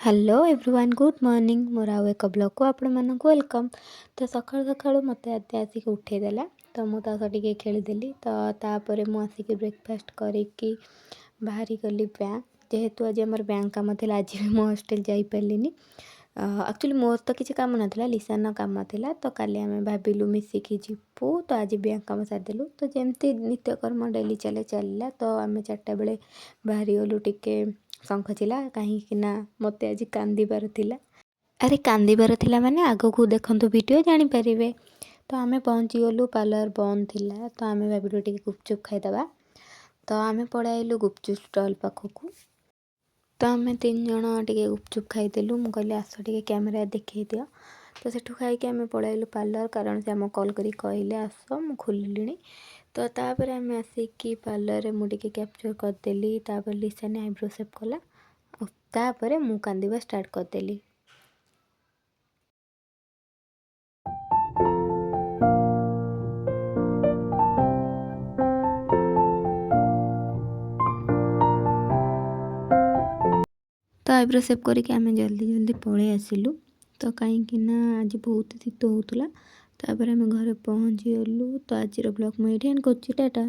Hello everyone good morning मोर आउ एक blog को आपण मानक वेलकम। तो सकाळु सकाळु मत आते आसिक उठेदेला तो मुझे टे खेलीदेली तो तापर मुझे आसिक ब्रेकफास्ट करी बाहरी गली बैंक जेहेतु आज आम बैंक कम थी आज भी मो हॉस्टल जापरिनी। एक्चुअली मोर तो किसी काम नाला लिसान कम था तो काली आम भाविलु मिसिकी जीपू तो आज बैंक कम सारिदेलु तो जमती नित्यकर्म डेली चले चलला तो आम 4टा बेले बाहरी गलु टिके शंखचिला कहीं मत आज कांदार थिला। अरे कांदार थिला माने आगकू देखंतु वीडियो जानीपारे। तो आम पहुँची गलु पार्लर बंद थिला तो आम भाविलु टिके गुपचुप खाईदबा तो आम पलैलु गुपचुप स्टल पाखक। तो आम 3 जन टिके गुपचुप खाईदेलु मु कहली आस टिके कैमेरा देखई दियो तो सेठू खाई आम पलैलु पार्लर कारण से आम कॉल करी कहले आस मु खोलिली। तो तापर आम आसिकी पार्लर मुझे कैप्चर करदेली तापर लिसाने आईब्रो सेप कला तापर मु कांदिबा स्टार्ट करदेली। तो आईब्रो सेप करके आम जल्दी जल्दी पलि आसिलु तो कहीं आज बहुत शीत होता तापर आम घर पहुँची गलु। तो आज ब्लॉग मुझे एंड कर टाटा।